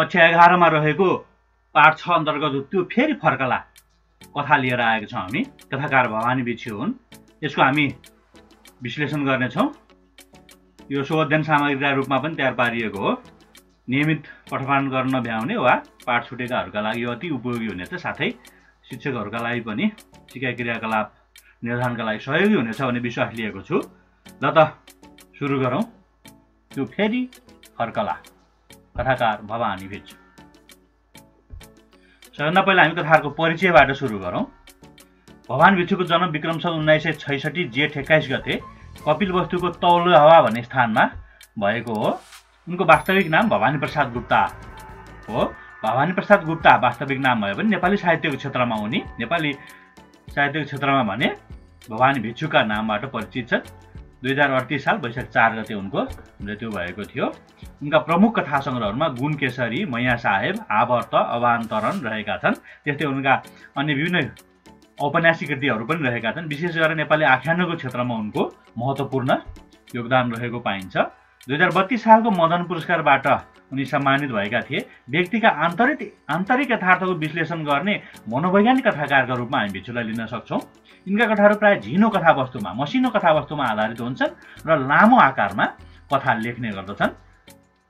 कक्षा 11 मा रहेको पाठ 6 अन्तर्गत त्यो फेरि फर्कला कथा लिएर आएको छौँ हामी। कथाकार भवानी भिक्षु हुन्। यसको हामी विश्लेषण गर्नेछौँ। यो शोधन सामग्रीका रूपमा पनि तयार पारिएको हो। नियमित पठन गर्न भ्याउने वा पाठ छुटेकाहरूका लागि यो अति उपयोगी हुनेछ। साथै शिक्षकहरूका लागि पनि सिकाइ क्रियाकलाप निर्धारणका लागि सहयोगी हुनेछ भन्ने विश्वास लिएको छु। ल त सुरु गरौँ। त्यो फेरि फर्कला, कथाकार भवानी भिक्षु। सबभन्दा पहिला हामी कथाहरूको परिचयबाट सुरु गरौँ। भवानी भिक्षुको जन्म विक्रम सन 1966 जेठ 21 गते कपिलवस्तुको तौलहवा भन्ने स्थानमा भएको हो। उनको वास्तविक नाम भवानी प्रसाद गुप्ता हो। भवानी प्रसाद गुप्ता वास्तविक नाम भए पनि नेपाली साहित्यको क्षेत्रमा भने भवानी भिक्षुका नामबाट परिचित छन्। 2038 साल वैशाख 4 गते उनको मृत्यु भएको थियो। उनका प्रमुख कथा सङ्ग्रहहरूमा गुणकेशरी, मैया साहेब, आवर्त, अवान्तरण रहेका छन्। त्यस्तै उनका अन्य विभिन्न औपन्यासिक कृतिहरू पनि रहेका छन्। विशेष गरेर नेपाली आख्यानको क्षेत्रमा उनको महत्त्वपूर्ण योगदान रहेको पाइन्छ। 2032 सालको मदन पुरस्कारबाट उनी सम्मानित भएका थिए। व्यक्तिका आन्तरिक यथार्थको विश्लेषण गर्ने मनोवैज्ञानिक कथाकारका रूपमा हामी भिक्षुलाई लिन सक्छौँ। यिनका कथाहरू प्रायः झिनो कथावस्तुमा, मसिनो कथावस्तुमा आधारित हुन्छन् र लामो आकारमा कथा लेख्ने गर्दछन्।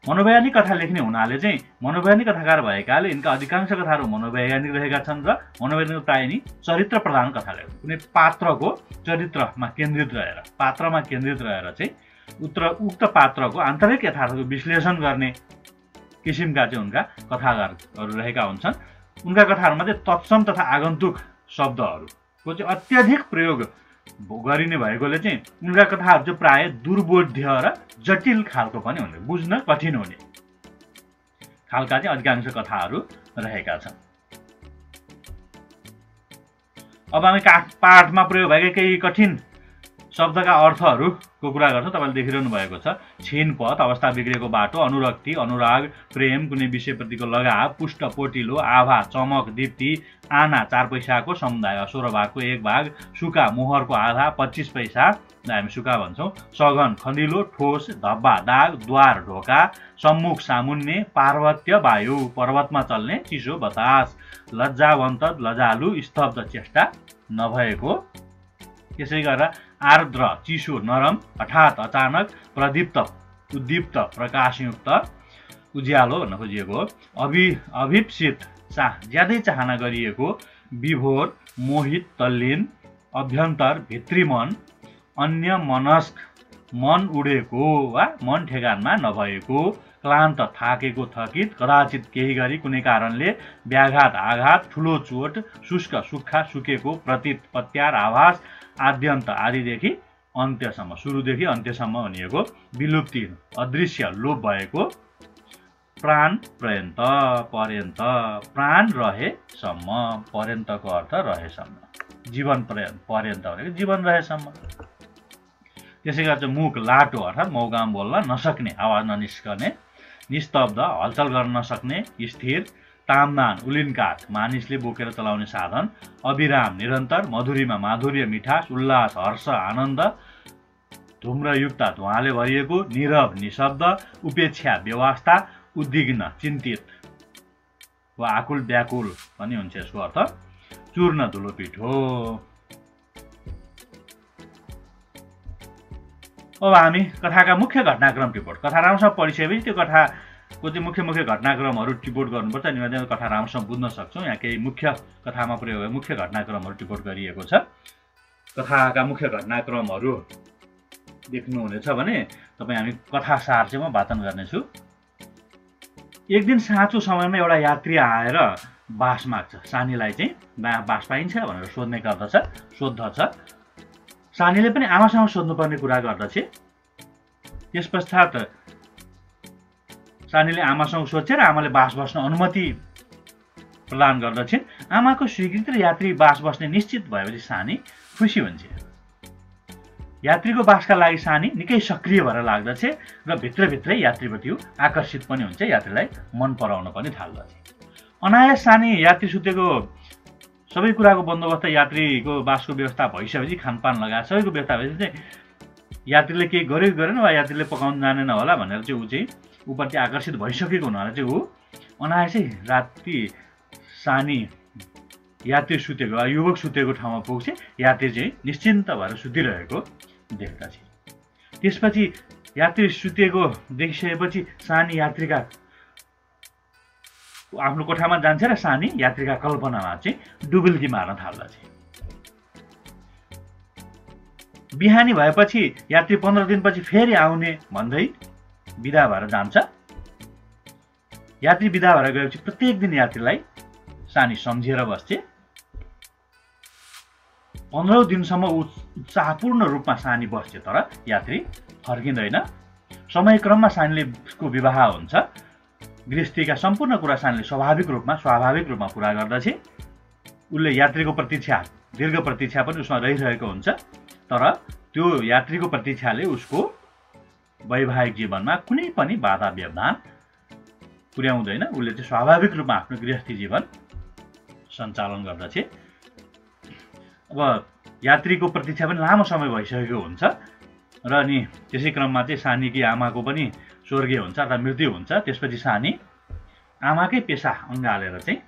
मनोवैज्ञानिक कथा लेख्ने हुनाले चाहिँ मनोवैज्ञानिक कथाकार भएकाले यिनका अधिकांश कथाहरू मनोवैज्ञानिक रहेका छन् र मनोवैज्ञानिक प्रायः नि चरित्र प्रधान कथा लेख्छन्। कुनै पात्रको चरित्रमा केन्द्रित रहेर चाहिँ उक्त पात्रको आन्तरिक यथार्थको विश्लेषण गर्ने किसिमका चाहिँ उनका कथाकारहरू रहेका हुन्छन्। उनका कथाहरूमा चाहिँ तत्सम तथा आगन्तुक शब्दहरूको चाहिँ अत्याधिक प्रयोग गरिने भएकोले चाहिँ उनका कथाहरू चाहिँ प्रायः दुर्बोध्य र जटिल खालको पनि हुने, बुझ्न कठिन हुने खालका चाहिँ अधिकांश कथाहरू रहेका छन्। अब हामी पाठमा प्रयोग भएका केही कठिन शब्दका अर्थहरूको कुरा गर्छौँ। तपाईँले देखिरहनु भएको छ। छिनपथ, अवस्था बिग्रेको बाटो, अनुरक्ति, अनुराग, प्रेम, कुनै विषयप्रतिको लगाव, पुष्ट, पोटिलो, आभा, चमक, दीप्ति, आना, 4 पैसाको, समुदाय, 16 भागको 1 भाग, सुका, मोहरको आधा, 25 पैसा, हामी सुका भन्छौँ, सघन, खनिलो, ठोस, धब्बा, दाग, द्वार, ढोका, सम्मुख, सामुन्ने, पार्वत्य, वायु, पर्वतमा चल्ने, चिसो, बतास, लज्जावन्त, लजालु, स्तब्ध, चेष्टा नभएको। त्यसै गरेर आर्द्र, चिसो, नरम, हठात, अचानक, प्रदीप्त, उद्दीप्त, प्रकाशयुक्त, उज्यालो भन्न खोजिएको हो। अभिप्सित, ज्यादै चाहना गरिएको, विभोर, मोहित, तल्लीन, अभ्यन्तर, भित्री मन, अन्य मनस्क, मन उडेको वा मन ठेगानमा नभएको, क्लान्त, थाकेको, थकित, कदाचित केही गरी कुनै कारणले, व्याघात, आघात, ठुलो चोट, शुष्क, सुक्खा, सुकेको, प्रतीत, पत्यार, आभास, आद्यन्त, आदिदेखि अन्त्यसम्म, सुरुदेखि अन्त्यसम्म भनिएको, विलुप्ति, अदृश्य, लोप भएको, प्राण पर्यन्त, प्राण रहेसम्म, पर्यन्तको अर्थ रहेसम्म, जीवन पर्यन्त भनेको जीवन रहेसम्म। त्यसै गरी मुख, लाटो अर्थात् मौगाम बोल्न नसक्ने, आवाज ननिस्कने, निस्तब्ध, हलचल गर्न नसक्ने, स्थिर, तामदान, उलिनकाठ, मानिसले बोकेर चलाउने साधन, अविराम, निरन्तर, मधुरीमा माधुर्य, मिठास, उल्लास, हर्ष, आनन्द, धुम्रयुक्त, धुवाले भरिएको, नीरव, निशब्द, उपेक्षा, व्यवस्था, उद्विग्न, चिन्तित वा आकुल व्याकुल पनि हुन्छ यसको अर्थ, चूर्ण, धुलो पिठो। अब हामी कथाका मुख्य घटनाक्रम टिपोट, कथा राम्रोसँग पढिसकेपछि त्यो कथाको चाहिँ मुख्य घटनाक्रमहरू टिपोट गर्नुपर्छ। अनि मात्रै कथा राम्रोसँग बुझ्न सक्छौँ। यहाँ केही मुख्य कथामा प्रयोग भए मुख्य घटनाक्रमहरू टिपोट गरिएको छ। कथाका मुख्य घटनाक्रमहरू देख्नुहुनेछ भने तपाईँ हामी कथा सार चाहिँ म वाचन गर्नेछु। एक दिन साँचो समयमा एउटा यात्री आएर बास माग्छ। सानीलाई चाहिँ बास पाइन्छ भनेर सोध्दछ। सानीले पनि आमासँग सोध्नुपर्ने कुरा गर्दछ। त्यस पश्चात सानीले आमासँग सोध्छ र आमाले बास बस्न अनुमति प्रदान गर्दछिन्। आमाको स्वीकृति र यात्री बास बस्ने निश्चित भएपछि सानी खुसी हुन्छ। यात्रीको बासका लागि सानी निकै सक्रिय भएर लाग्दछ र भित्रभित्रै यात्रीप्रति आकर्षित पनि हुन्छ, यात्रीलाई मन पराउन पनि थाल्दछ। अनायास सानी यात्री सुतेको सबै कुराको बन्दोबस्त, यात्रीको बासको व्यवस्था भइसकेपछि, खानपान लगाएर सबैको व्यवस्था भएपछि चाहिँ यात्रीले केही गर्यो कि गरेन वा यात्रीले पकाउन जानेन होला भनेर चाहिँ ऊ चाहिँ ऊप्रति आकर्षित भइसकेको हुनाले चाहिँ ऊ अनायासै राति सानी यात्री सुतेको युवक सुतेको ठाउँमा पुग्छ। यात्री चाहिँ निश्चिन्त भएर सुतिरहेको देख्दछ। त्यसपछि यात्री सुतेको देखिसकेपछि सानी यात्रीका आफ्नो कोठामा जान्छ र सानी यात्रीका कल्पनामा चाहिँ डुबुल्की मार्न थाल्दछ। बिहानी भएपछि यात्री 15 दिनपछि फेरि आउने भन्दै बिदा भएर जान्छ। यात्री बिदा भएर गएपछि प्रत्येक दिन यात्रीलाई सानी सम्झेर बस्छ। 15 दिनसम्म उत्साहपूर्ण रूपमा सानी बस्छ, तर यात्री फर्किँदैन। समयक्रममा सानीले उसको विवाह हुन्छ। गृहस्थीका सम्पूर्ण कुरा सानीले स्वाभाविक रूपमा पुरा गर्दछ। उसले यात्रीको प्रतीक्षा, दीर्घ प्रतीक्षा पनि उसमा रहिरहेको हुन्छ, तर त्यो यात्रीको प्रतीक्षाले उसको वैवाहिक जीवनमा कुनै पनि बाधा व्यवधान पुर्याउँदैन। उसले चाहिँ स्वाभाविक रूपमा आफ्नो गृहस्थी जीवन सञ्चालन गर्दछ। अब यात्रीको प्रतीक्षा पनि लामो समय भइसकेको हुन्छ र अनि त्यसै क्रममा चाहिँ सानीकी आमाको पनि स्वर्गीय हुन्छ अथवा मृत्यु हुन्छ। त्यसपछि सानी आमाकै पेसा अँगालेर चाहिँ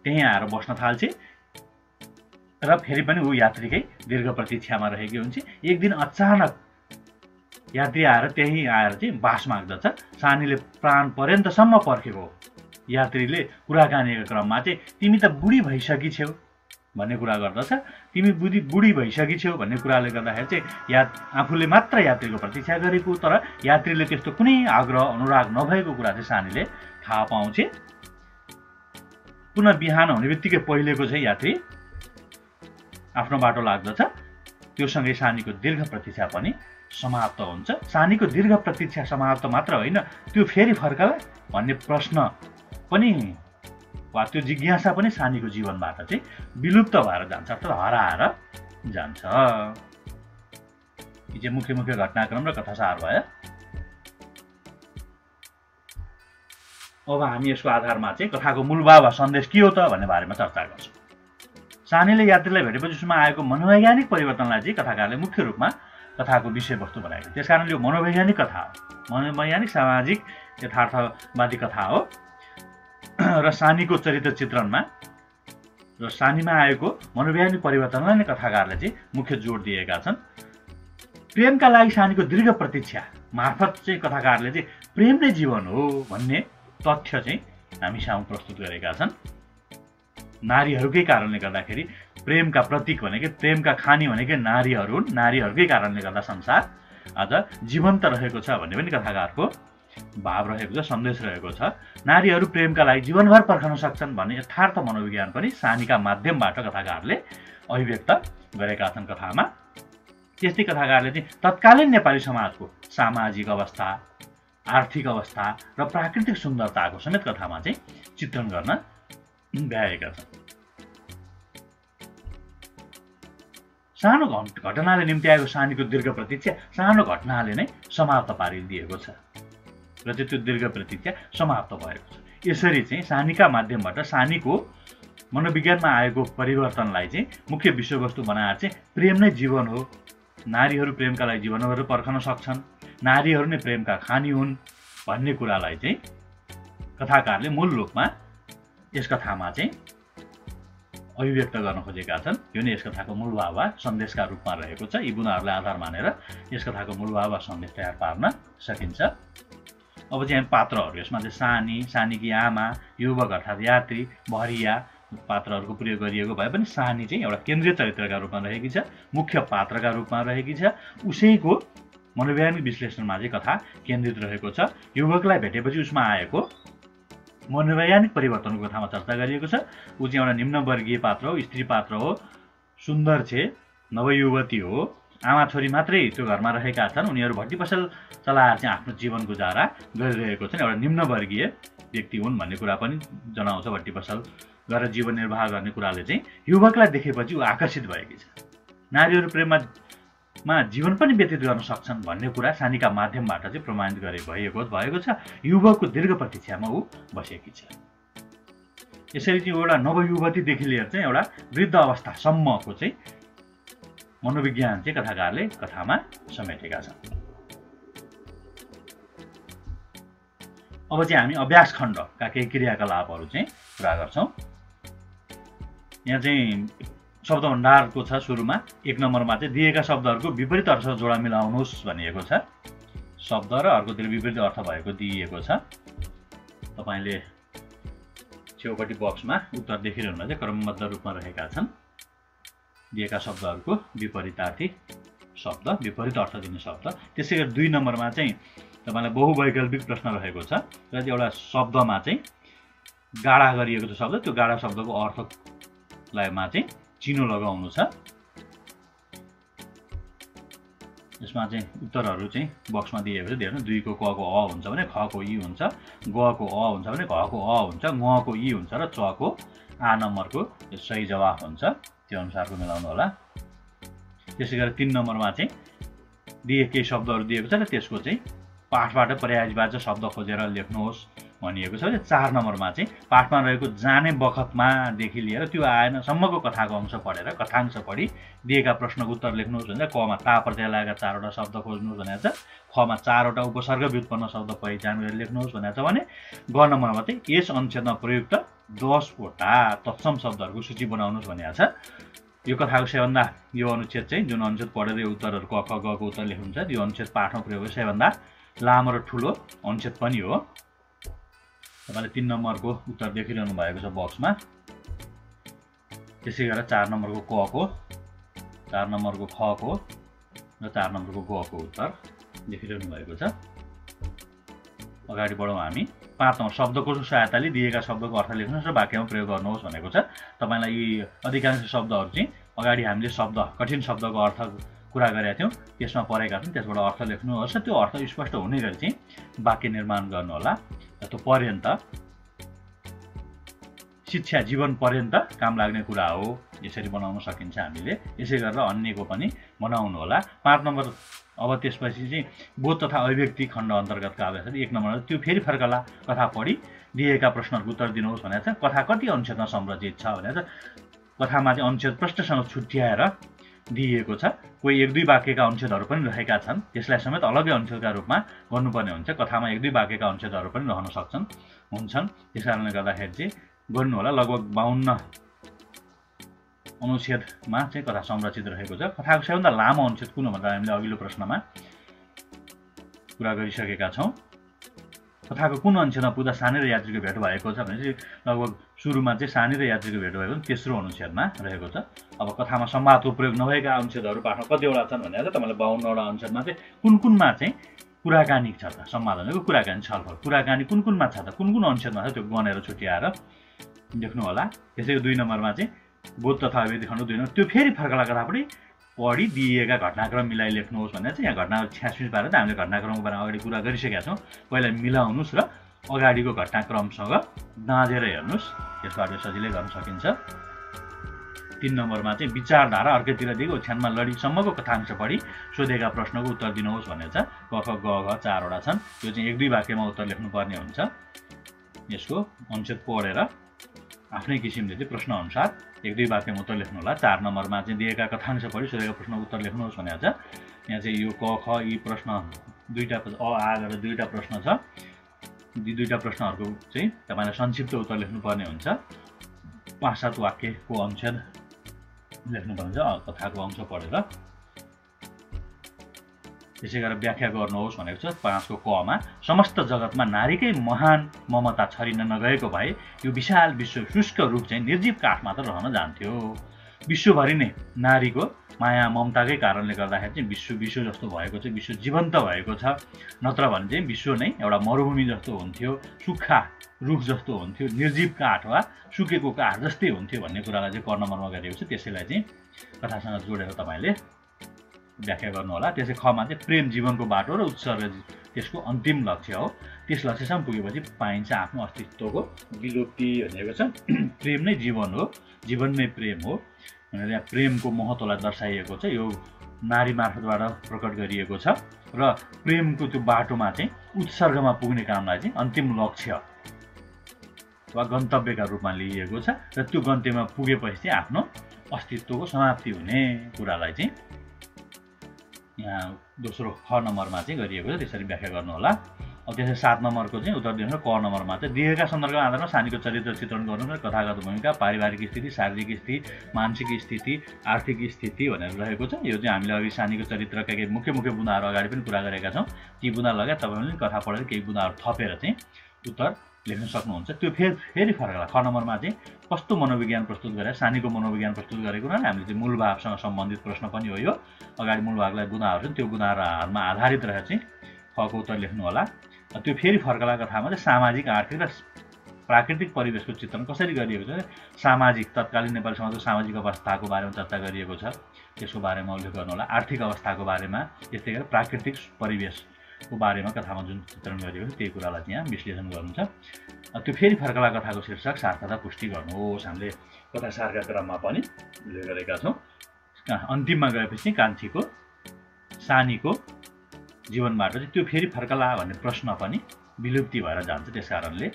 त्यहीँ आएर बस्न थाल्छ र फेरि पनि ऊ यात्रीकै दीर्घ प्रतीक्षामा रहेकी हुन्छ। एक दिन अचानक यात्री आएर त्यहीँ आएर चाहिँ बास माग्दछ। सानीले प्राण पर्यन्तसम्म पर्खेको यात्रीले कुराकानीको क्रममा चाहिँ तिमी त बुढी भइसकी छेउ भन्ने कुरा गर्दछ। तिमी बुढी भइसकी छेउ भन्ने कुराले गर्दाखेरि चाहिँ आफूले मात्र यात्रीको प्रतीक्षा गरेको, तर यात्रीले त्यस्तो कुनै आग्रह अनुराग नभएको कुरा चाहिँ सानीले थाहा पाउँछ। पुनः बिहान हुने बित्तिकै पहिलेको चाहिँ यात्री आफ्नो बाटो लाग्दछ। त्यो सँगै सानीको दीर्घ प्रतीक्षा पनि समाप्त हुन्छ। सानीको दीर्घ प्रतीक्षा समाप्त मात्र होइन, त्यो फेरि फर्कला भन्ने प्रश्न पनि वा त्यो जिज्ञासा पनि सानीको जीवनबाट चाहिँ विलुप्त भएर जान्छ, अर्थात् हराएर जान्छ। यी चाहिँ मुख्य मुख्य घटनाक्रम र कथासार भयो। अब हामी यसको आधारमा चाहिँ कथाको मूलभाव वा सन्देश के हो त भन्ने बारेमा चर्चा गर्छौँ। सानीले यात्रीलाई भेटेपछि उसमा आएको मनोवैज्ञानिक परिवर्तनलाई चाहिँ कथाकारले मुख्य रूपमा कथाको विषयवस्तु बनाएको। त्यसकारण यो मनोवैज्ञानिक कथा हो, मनोवैज्ञानिक सामाजिक यथार्थवादी कथा हो र सानीको चरित्र चित्रणमा र सानीमा आएको मनोवैज्ञानिक परिवर्तनलाई नै कथाकारले चाहिँ मुख्य जोड दिएका छन्। प्रेमका लागि सानीको दीर्घ प्रतीक्षा मार्फत चाहिँ कथाकारले चाहिँ प्रेम नै जीवन हो भन्ने तथ्य चाहिँ हामी सामु प्रस्तुत गरेका छन्। नारीहरूकै कारणले गर्दाखेरि प्रेमका प्रतीक भनेकै, प्रेमका खानी भनेकै नारीहरू हुन्। नारीहरूकै कारणले गर्दा संसार आज जीवन्त रहेको छ भन्ने पनि कथाकारको भाव रहेको छ, सन्देश रहेको छ। नारीहरू प्रेमका लागि जीवनभर पर्खन सक्छन् भन्ने यथार्थ मनोविज्ञान पनि सानीका माध्यमबाट कथाकारले अभिव्यक्त गरेका छन् कथामा। त्यस्तै कथाकारले चाहिँ तत्कालीन नेपाली समाजको सामाजिक अवस्था, आर्थिक अवस्था र प्राकृतिक सुन्दरताको समेत कथामा चाहिँ चित्रण गर्न भ्याएका छन्। सानो घटनाले निम्ति आएको सानीको दीर्घ प्रतीक्षा सानो घटनाले नै समाप्त पारिदिएको छ र चाहिँ त्यो दीर्घ प्रतीक्षा समाप्त भएको छ। यसरी चाहिँ सानीका माध्यमबाट सानीको मनोविज्ञानमा आएको परिवर्तनलाई चाहिँ मुख्य विषयवस्तु बनाएर चाहिँ प्रेम नै जीवन हो, नारीहरू प्रेमका लागि जीवनभर पर्खन सक्छन्, नारीहरू नै प्रेमका खानी हुन् भन्ने कुरालाई चाहिँ कथाकारले मूल रूपमा यस कथामा चाहिँ अभिव्यक्त गर्न खोजेका छन्। यो नै यस कथाको मूलभाव वा सन्देशका रूपमा रहेको छ। यी बुँदाहरूलाई आधार मानेर यस कथाको मूलभाव वा सन्देश तयार पार्न सकिन्छ। अब चाहिँ हामी पात्रहरू, यसमा चाहिँ सानी, सानीकी आमा, युवक अर्थात् यात्री, भरिया पात्रहरूको प्रयोग गरिएको भए पनि सानी चाहिँ एउटा केन्द्रीय चरित्रका रूपमा रहेकी छ, मुख्य पात्रका रूपमा रहेकी छ। उसैको मनोवैज्ञानिक विश्लेषणमा चाहिँ कथा केन्द्रित रहेको छ। युवकलाई भेटेपछि उसमा आएको मनोवैज्ञानिक परिवर्तनको कथामा चर्चा गरिएको छ। ऊ चाहिँ एउटा निम्नवर्गीय पात्र हो, स्त्री पात्र हो, सुन्दर छे, नवयुवती हो, आमा छोरी मात्रै त्यो घरमा रहेका छन्। उनीहरू भट्टी पसल चलाएर चाहिँ आफ्नो जीवन गुजारा गरिरहेको छन्। एउटा निम्नवर्गीय व्यक्ति हुन् भन्ने कुरा पनि जनाउँछ। भट्टी पसल गरेर जीवन निर्वाह गर्ने कुराले चाहिँ युवकलाई देखेपछि ऊ आकर्षित भएकी छ। नारीहरू प्रेममा जीवन पनि व्यतीत गर्न सक्छन् भन्ने कुरा सानीका माध्यमबाट चाहिँ प्रमाणित भएको छ। युवकको दीर्घ प्रतीक्षामा ऊ बसेकी छ। यसरी चाहिँ एउटा नवयुवतीदेखि लिएर चाहिँ एउटा वृद्ध अवस्थासम्मको चाहिँ मनोविज्ञान चाहिँ कथाकारले कथामा समेटेका छन्। अब चाहिँ हामी अभ्यास खण्डका केही क्रियाकलापहरू चाहिँ पुरा गर्छौँ। यहाँ चाहिँ शब्द भण्डारको छ सुरुमा 1 नम्बरमा चाहिँ दिएका शब्दहरूको विपरीत अर्थ जोडा मिलाउनुहोस् भनिएको छ। शब्द र अर्कोतिर विपरीत अर्थ भएको दिइएको छ। तपाईले छेउपट्टि बक्समा उत्तर देखिरहनु चाहिँ क्रमबद्ध रूपमा रहेका छन्। दिएका शब्दहरूको विपरीतार्थी शब्द, विपरीत अर्थ दिने शब्द। त्यसैगरी 2 नम्बरमा चाहिँ तपाईलाई बहुवैकल्पिक प्रश्न रहेको छ र एउटा शब्दमा चाहिँ गाढा गरिएको छ शब्द, त्यो गाढा शब्दको अर्थलाईमा चाहिँ चिनो लगाउनु छ। यसमा चाहिँ उत्तरहरू चाहिँ बक्समा दिएको छ। हेर्नु 2 को क को अ हुन्छ भने ख को इ हुन्छ, ग को अ हुन्छ भने घ को अ हुन्छ, ङ को इ हुन्छ र च को आ नम्बरको सही जवाफ हुन्छ। त्यो अनुसारको मिलाउनु होला। त्यसैगरी 3 नम्बरमा चाहिँ केही शब्दहरू दिएको छ र त्यसको चाहिँ पाठबाट पर्यायवाची शब्द खोजेर लेख्नुहोस् भनिएको छ। 4 नम्बरमा चाहिँ पाठमा रहेको जाने बखतमा देखि लिएर त्यो आएन सम्मको कथाको अंश पढेर कथांश पढी दिएका प्रश्नको उत्तर लेख्नुहोस् भनेर क मा ता प्रत्यय लागेका 4 वटा शब्द खोज्नुहोस् भनेको छ। ख मा 4 वटा उपसर्ग व्युत्पन्न शब्द पहिचान गरेर लेख्नुहोस् भनेको छ भने ग नम्बरमा चाहिँ यस अनुच्छेदमा प्रयुक्त 10 वटा तत्सम शब्दहरूको सूची बनाउनुहोस् भनेको छ। यो कथाको सबैभन्दा यो अनुच्छेद चाहिँ जुन अनुच्छेद पढेर यो उत्तरहरू क ख ग को उत्तर लेख्नुहुन्छ त्यो अनुच्छेद पाठमा प्रयोग गरेको सबैभन्दा लामो र ठुलो अनुच्छेद पनि हो। तपाईले 3 नम्बरको उत्तर देखिरहनु भएको छ बक्समा। त्यसै गरेर 4 नम्बरको क को, 4 नम्बरको ख को र 4 नम्बरको ग को उत्तर देखिरहनु भएको छ। अगाडि बढौँ हामी। 5 नम्बर शब्दकोशको सहायताले दिएका शब्दको अर्थ लेख्नुहोस् र वाक्यमा प्रयोग गर्नुहोस् भनेको छ। तपाईलाई यी अधिकांश शब्दहरू चाहिँ अगाडि हामीले शब्द कठिन शब्दको अर्थ कुरा गरेका थियौं, त्यसमा परेका छन्, त्यसबाट अर्थ लेख्नुहोस् र त्यो अर्थ स्पष्ट हुने गरी चाहिँ वाक्य निर्माण गर्नु होला। त्यो पर्यन्त शिक्षा जीवन पर्यन्त काम लाग्ने कुरा हो, यसरी बनाउन सकिन्छ हामीले। यसै गरेर अन्यको पनि बनाउनु होला। 5 नम्बर अब त्यसपछि चाहिँ बोध तथा अभिव्यक्ति खण्ड अन्तर्गतका आवश्यक 1 नम्बरमा त्यो फेरि फर्कला कथा पढी दिएका प्रश्नहरूको उत्तर दिनुहोस् भनेको छ। कथा कति अनुच्छेदमा संरचित छ भनेको छ। कथामा चाहिँ अनुच्छेद प्रष्टसँग छुट्याएर दिएको छ। कोही 1-2 वाक्यका अनुच्छेदहरू पनि रहेका छन्, त्यसलाई समेत अलग्गै अनुच्छेदका रूपमा गर्नुपर्ने हुन्छ। कथामा 1-2 वाक्यका अनुच्छेदहरू पनि रहन हुन्छन्। त्यसकारणले गर्दाखेरि चाहिँ गर्नु होला। लगभग 52 अनुच्छेदमा चाहिँ कथा संरचित रहेको छ। कथाको सबैभन्दा लामो अनुच्छेद कुन भन्दा हामीले अघिल्लो प्रश्नमा कुरा गरिसकेका छौं। कथाको कुन अनुच्छेदमा पुग्दा सानी र यात्रीको भेट भएको छ भने चाहिँ लगभग सुरुमा चाहिँ सानी र यात्रीको भेट भएको तेस्रो अनुच्छेदमा रहेको छ। अब कथामा संवादको प्रयोग नभएका अनुच्छेदहरू पाठमा कतिवटा छन् भनेर तपाईलाई 52 वटा अनुच्छेदमा चाहिँ कुन-कुनमा चाहिँ कुराकानी छ त, संवाद भनेको कुराकानी छलफल, कुराकानी कुन-कुनमा छ त, कुन-कुन अनुच्छेदमा छ त्यो गनेर छुट्याएर लेख्नु होला। त्यसैको 2 नम्बरमा चाहिँ बोध तथा अभिव्यक्ति खण्ड 2 नम्बर त्यो फेरि फर्कला कथापट्टि पढी दिएका घटनाक्रम मिलाई लेख्नुहोस् भनेर चाहिँ यहाँ घटना छ्यासमिस पारेर त हामीले घटनाक्रमको बारेमा अगाडि कुरा गरिसकेका छौँ। पहिला मिलाउनुस् र अगाडिको घटनाक्रमसँग दाँजेर हेर्नुस्, यसबाट सजिलै गर्न सकिन्छ। 3 नम्बरमा चाहिँ विचारधारा अर्कैतिर दिएको ओछ्यानमा लडीसम्मको कथांश पढी सोधेका प्रश्नको उत्तर दिनुहोस् भनेको छ। क ख ग घ 4 वटा छन्, त्यो चाहिँ 1-2 वाक्यमा उत्तर लेख्नुपर्ने हुन्छ। यसको अनुच्छेद पढेर आफ्नै किसिमले चाहिँ प्रश्न अनुसार 1-2 वाक्यमा उत्तर लेख्नु होला। 4 नम्बरमा चाहिँ दिएका कथांश पढी सोधेका प्रश्नको उत्तर लेख्नुहोस् भनेको छ। यहाँ चाहिँ यो क ख यी प्रश्न 2टा अ आ गरेर 2टा प्रश्न छ। यी 2टा प्रश्नहरूको चाहिँ तपाईले संक्षिप्त उत्तर लेख्नुपर्ने हुन्छ। 5-7 वाक्यको अनुच्छेद लेख्नुपर्ने हुन्छ कथाको अंश पढेर। त्यसै गरेर व्याख्या गर्नुहोस् भनेको छ। 5 को क मा समस्त जगतमा नारीकै महान ममता छरिन नगएको भए यो विशाल विश्व शुष्क रूप चाहिँ निर्जीव काठ मात्र रहन जान्थ्यो। विश्वभरि नै नारीको माया ममताकै कारणले गर्दाखेरि चाहिँ विश्व जस्तो भएको छ, विश्व जीवन्त भएको छ। नत्र भने चाहिँ विश्व नै एउटा मरुभूमि जस्तो हुन्थ्यो, सुक्खा रुख जस्तो हुन्थ्यो, निर्जीव काठ वा सुकेको काठ जस्तै हुन्थ्यो भन्ने कुरालाई चाहिँ क नम्बरमा गरिएको छ। त्यसैलाई चाहिँ कथासँग जोडेर तपाईले व्याख्या गर्नु होला। त्यसै खमा चाहिँ प्रेम जीवनको बाटो र उत्सर्ग त्यसको अन्तिम लक्ष्य हो। त्यस लक्ष्यसम्म पुगेपछि पाइन्छ आफ्नो अस्तित्वको विलुप्ति भनेको छ। प्रेम नै जीवन हो, जीवन नै प्रेम हो भनेर यहाँ प्रेमको महत्त्वलाई दर्शाइएको छ। यो नारी मार्फतबाट प्रकट गरिएको छ र प्रेमको त्यो बाटोमा चाहिँ उत्सर्गमा पुग्ने कामलाई चाहिँ अन्तिम लक्ष्य वा गन्तव्यका रूपमा लिइएको छ र त्यो गन्तव्यमा पुगेपछि चाहिँ आफ्नो अस्तित्वको समाप्ति हुने कुरालाई चाहिँ यहाँ दोस्रो ख नम्बरमा चाहिँ गरिएको छ। त्यसरी व्याख्या गर्नु होला। अब त्यसै 7 नम्बरको चाहिँ उत्तर दिनुहोस्। क नम्बरमा चाहिँ दिएका सन्दर्भका आधारमा सानीको चरित्र चित्रण गर्नुहोस्। कथागत भूमिका, पारिवारिक स्थिति, शारीरिक स्थिति, मानसिक स्थिति, आर्थिक स्थिति भनेर रहेको छ। यो चाहिँ हामीले अघि सानीको चरित्रका केही मुख्य बुँदाहरू अगाडि पनि कुरा गरेका छौँ। ती बुँदा लगायत तपाईँले कथा पढेर केही बुँदाहरू थपेर चाहिँ उत्तर लेख्न सक्नुहुन्छ। त्यो फेरि फरक ख नम्बरमा चाहिँ कस्तो मनोविज्ञान प्रस्तुत गरे, सानीको मनोविज्ञान प्रस्तुत गरेको र हामीले चाहिँ मूल भावसँग सम्बन्धित प्रश्न पनि हो। यो अगाडि मूल भागलाई बुँदाहरू छन्, त्यो बुँदाहरूमा आधारित रहेर चाहिँ खको उत्तर लेख्नु होला। त्यो फेरि फर्कला कथामा चाहिँ सामाजिक, आर्थिक र प्राकृतिक परिवेशको चित्रण कसरी गरिएको छ। सामाजिक, तत्कालीन नेपाली समाजको सामाजिक अवस्थाको बारेमा चर्चा गरिएको छ, त्यसको बारेमा उल्लेख गर्नु होला। आर्थिक अवस्थाको बारेमा, त्यस्तै गरेर प्राकृतिक परिवेशको बारेमा कथामा जुन चित्रण गरिएको छ त्यही कुरालाई यहाँ विश्लेषण गर्नुहुन्छ। त्यो फेरि फर्कला कथाको शीर्षक सार्थकता पुष्टि गर्नुहोस्। हामीले कथा सारका क्रममा पनि उल्लेख गरेका छौँ। अन्तिममा गएपछि कान्छीको, सानीको जीवनबाट चाहिँ त्यो फेरि फर्कला भन्ने प्रश्न पनि विलुप्ति भएर जान्छ। त्यस कारणले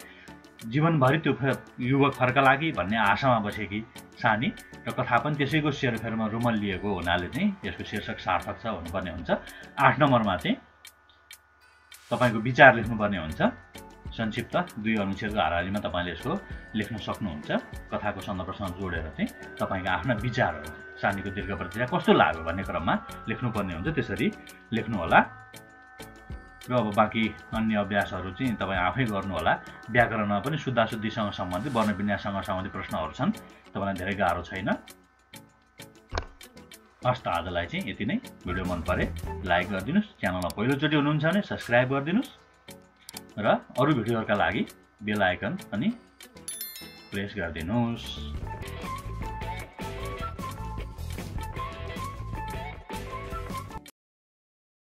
जीवनभरि त्यो युवक फर्कला कि भन्ने आशामा बसेकी सानी र कथा पनि त्यसैको सेरफेरमा रुमल्लिएको हुनाले चाहिँ यसको शीर्षक सार्थक छ भन्नुपर्ने हुन्छ। 8 नम्बरमा चाहिँ तपाईँको विचार लेख्नुपर्ने हुन्छ। संक्षिप्त 2 अनुच्छेदको हाराहारीमा तपाईँले यसको लेख्न सक्नुहुन्छ। कथाको सन्दर्भसँग जोडेर चाहिँ तपाईँका आफ्ना विचारहरू सानीको दीर्घ प्रतिक्रिया कस्तो लाग्यो भन्ने क्रममा लेख्नुपर्ने हुन्छ। त्यसरी लेख्नु होला। र अब बाँकी अन्य अभ्यासहरू चाहिँ तपाईँ आफै गर्नुहोला। व्याकरणमा पनि शुद्धाशुद्धिसँग सम्बन्धित, वर्णविन्याससँग सम्बन्धित प्रश्नहरू छन्, तपाईँलाई धेरै गाह्रो छैन। हस्त आजलाई चाहिँ यति नै। भिडियो मन परे लाइक गरिदिनुहोस्, च्यानलमा पहिलोचोटि हुनुहुन्छ भने सब्सक्राइब गरिदिनुहोस् र अरू भिडियोहरूका लागि बेल आइकन पनि प्रेस गरिदिनुहोस्।